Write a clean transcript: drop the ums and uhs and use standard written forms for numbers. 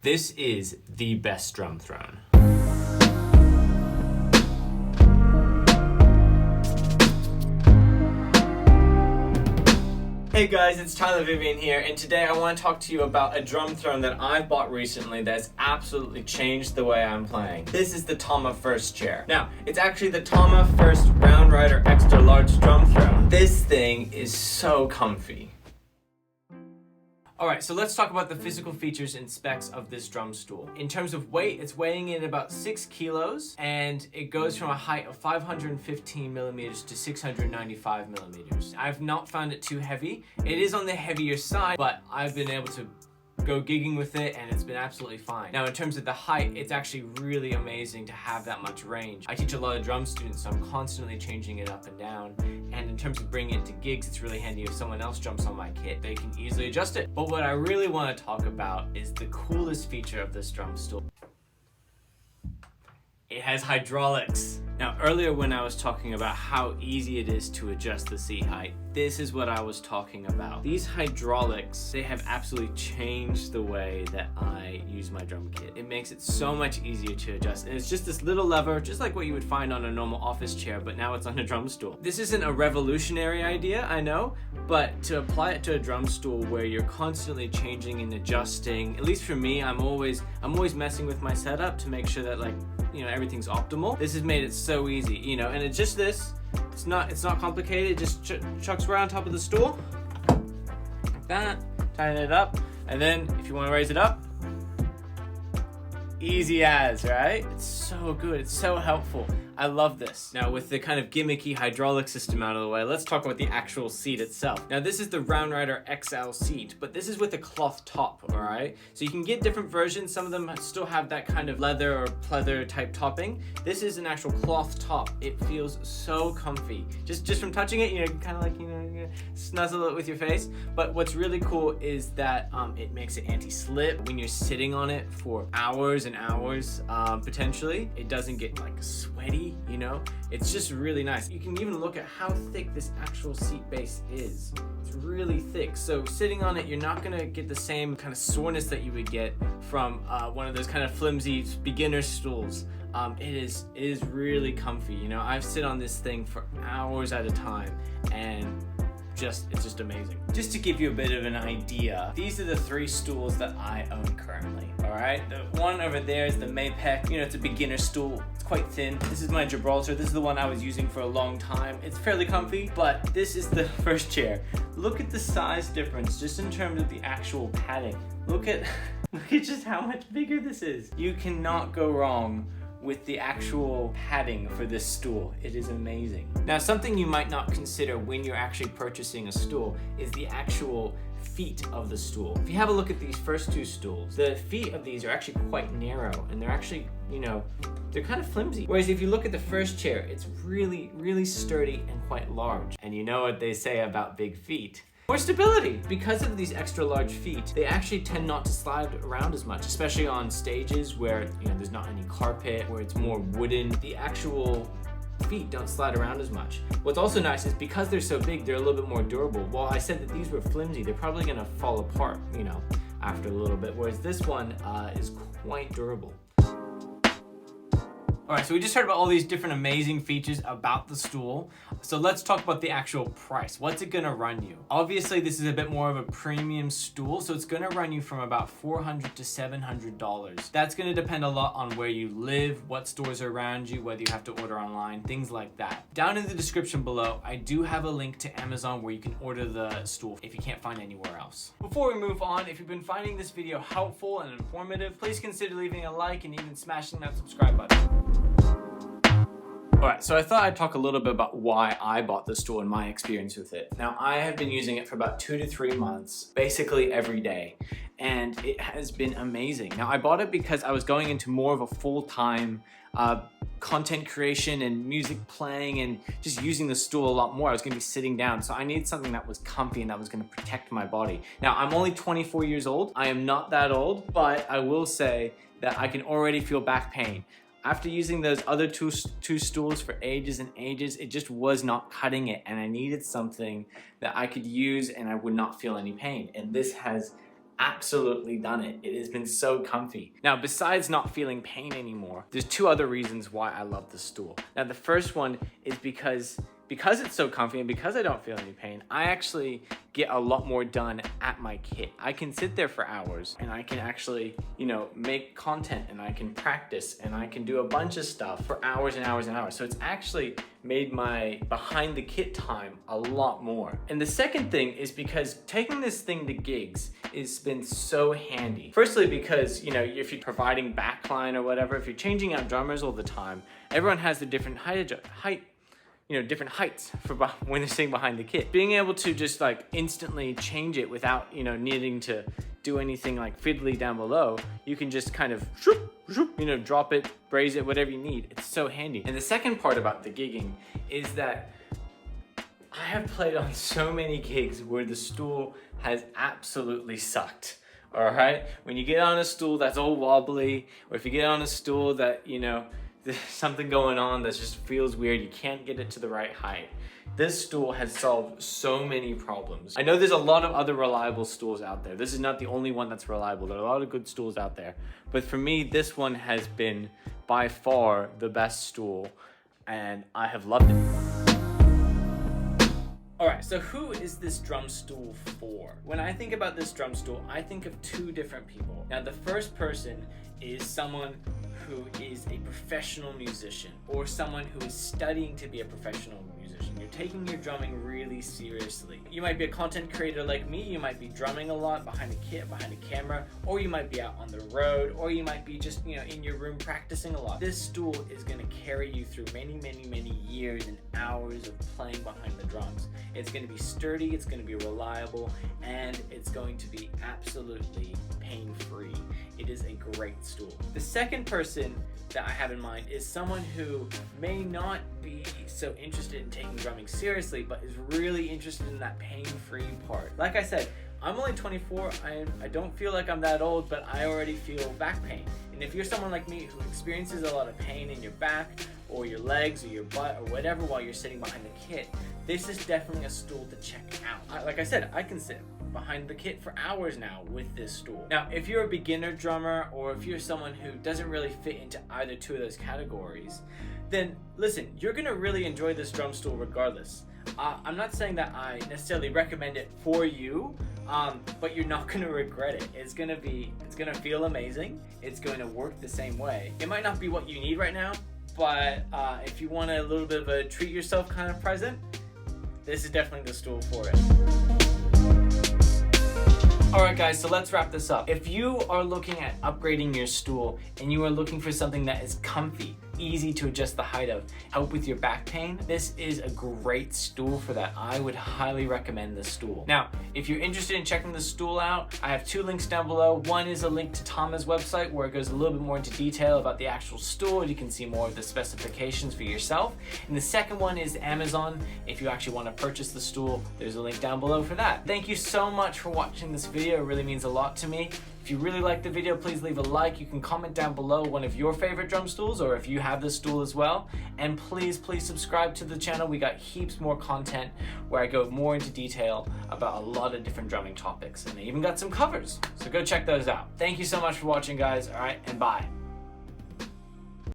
This is the best drum throne. Hey guys, it's Tyler Vivian here, and today I want to talk to you about a drum throne that I've bought recently that's absolutely changed the way I'm playing. This is the Tama First chair. Now, it's actually the Tama First Round Rider Extra Large drum throne. This thing is so comfy. Alright, so let's talk about the physical features and specs of this drum stool. In terms of weight, it's weighing in about 6 kilos, and it goes from a height of 515 millimeters to 695 millimeters. I've not found it too heavy. It is on the heavier side, but I've been able to go gigging with it and it's been absolutely fine. Now in terms of the height, it's actually really amazing to have that much range. I teach a lot of drum students, so I'm constantly changing it up and down. And in terms of bringing it to gigs, it's really handy if someone else jumps on my kit, they can easily adjust it. But what I really want to talk about is the coolest feature of this drum stool. It has hydraulics. Now earlier when I was talking about how easy it is to adjust the seat height, this is what I was talking about. These hydraulics, they have absolutely changed the way that I use my drum kit. It makes it so much easier to adjust. And it's just this little lever, just like what you would find on a normal office chair, but now it's on a drum stool. This isn't a revolutionary idea, I know, but to apply it to a drum stool where you're constantly changing and adjusting, at least for me, I'm always messing with my setup to make sure that everything's optimal. This has made it so easy, and it's just this. It's not complicated. It just chucks right on top of the stool, like that. Tighten it up, and then if you want to raise it up, easy as, right? It's so good. It's so helpful. I love this. Now with the kind of gimmicky hydraulic system out of the way, let's talk about the actual seat itself. Now this is the Round Rider XL seat, but this is with a cloth top, all right? So you can get different versions. Some of them still have that kind of leather or pleather type topping. This is an actual cloth top. It feels so comfy. Just from touching it, kind of like, snuzzle it with your face. But what's really cool is that it makes it anti-slip. When you're sitting on it for hours and hours, potentially, it doesn't get like sweaty. It's just really nice. You can even look at how thick this actual seat base is. It's really thick, so sitting on it, you're not gonna get the same kind of soreness that you would get from one of those kind of flimsy beginner stools. It is really comfy. I've sit on this thing for hours at a time, and it's just amazing. Just to give you a bit of an idea, these are the 3 stools that I own currently, all right? The one over there is the Mapec. It's a beginner stool. It's quite thin. This is my Gibraltar. This is the one I was using for a long time. It's fairly comfy, but this is the first chair. Look at the size difference just in terms of the actual padding. Look at just how much bigger this is. You cannot go wrong with the actual padding for this stool. It is amazing. Now, something you might not consider when you're actually purchasing a stool is the actual feet of the stool. If you have a look at these first 2 stools, the feet of these are actually quite narrow, and they're actually, they're kind of flimsy. Whereas if you look at the first chair, it's really, really sturdy and quite large. And you know what they say about big feet. More stability. Because of these extra large feet, they actually tend not to slide around as much, especially on stages where there's not any carpet, where it's more wooden. The actual feet don't slide around as much. What's also nice is because they're so big, they're a little bit more durable. While I said that these were flimsy, they're probably gonna fall apart, after a little bit, whereas this one is quite durable. Alright, so we just heard about all these different amazing features about the stool. So let's talk about the actual price. What's it gonna run you? Obviously, this is a bit more of a premium stool, so it's gonna run you from about $400 to $700. That's gonna depend a lot on where you live, what stores are around you, whether you have to order online, things like that. Down in the description below, I do have a link to Amazon where you can order the stool if you can't find anywhere else. Before we move on, if you've been finding this video helpful and informative, please consider leaving a like and even smashing that subscribe button. Alright, so I thought I'd talk a little bit about why I bought this stool and my experience with it. Now, I have been using it for about 2 to 3 months, basically every day, and it has been amazing. Now, I bought it because I was going into more of a full-time content creation and music playing and just using the stool a lot more. I was gonna be sitting down, so I needed something that was comfy and that was gonna protect my body. Now, I'm only 24 years old. I am not that old, but I will say that I can already feel back pain. After using those other two stools for ages and ages, it just was not cutting it, and I needed something that I could use and I would not feel any pain. And this has absolutely done it. It has been so comfy. Now, besides not feeling pain anymore, there's two other reasons why I love the stool. Now, the first one is because it's so comfy and because I don't feel any pain, I actually get a lot more done at my kit. I can sit there for hours and I can actually, make content and I can practice and I can do a bunch of stuff for hours and hours and hours. So it's actually made my behind the kit time a lot more. And the second thing is because taking this thing to gigs has been so handy. Firstly, because, if you're providing backline or whatever, if you're changing out drummers all the time, everyone has the different different heights for when they're sitting behind the kit. Being able to just like instantly change it without, needing to do anything like fiddly down below, you can just kind of, drop it, braze it, whatever you need. It's so handy. And the second part about the gigging is that I have played on so many gigs where the stool has absolutely sucked. All right? When you get on a stool that's all wobbly, or if you get on a stool that, there's something going on that just feels weird, you can't get it to the right height. This stool has solved so many problems. I know there's a lot of other reliable stools out there. This is not the only one that's reliable. There are a lot of good stools out there. But for me, this one has been by far the best stool, and I have loved it. Alright, so who is this drum stool for? When I think about this drum stool, I think of two different people. Now, the first person is someone who is a professional musician or someone who is studying to be a professional musician. You're taking your drumming really seriously. You might be a content creator like me, you might be drumming a lot behind a kit, behind a camera, or you might be out on the road, or you might be just, in your room practicing a lot. This stool is gonna carry you through many, many, many years and hours of playing behind the drums. It's gonna be sturdy, it's gonna be reliable, and it's going to be absolutely pain-free. It is a great stool. The second person that I have in mind is someone who may not be so interested in taking drumming seriously, but is really interested in that pain-free part. Like I said, I'm only 24, I don't feel like I'm that old, but I already feel back pain. And if you're someone like me who experiences a lot of pain in your back, or your legs, or your butt, or whatever while you're sitting behind the kit, this is definitely a stool to check out. Like I said, I can sit behind the kit for hours now with this stool. Now, if you're a beginner drummer, or if you're someone who doesn't really fit into either two of those categories, then listen, you're gonna really enjoy this drum stool regardless. I'm not saying that I necessarily recommend it for you, but you're not gonna regret it. It's gonna feel amazing. It's going to work the same way. It might not be what you need right now, but if you want a little bit of a treat yourself kind of present, this is definitely the stool for it. Alright guys, so let's wrap this up. If you are looking at upgrading your stool and you are looking for something that is comfy, easy to adjust the height of, help with your back pain, this is a great stool for that. I would highly recommend this stool. Now, if you're interested in checking the stool out, I have two links down below. One is a link to Tama's website where it goes a little bit more into detail about the actual stool. You can see more of the specifications for yourself. And the second one is Amazon. If you actually want to purchase the stool, there's a link down below for that. Thank you so much for watching this video. It really means a lot to me. If you really liked the video, please leave a like. You can comment down below one of your favorite drum stools or if you have this stool as well. And please subscribe to the channel. We got heaps more content where I go more into detail about a lot of different drumming topics. And I even got some covers. So go check those out. Thank you so much for watching, guys. All right, and bye.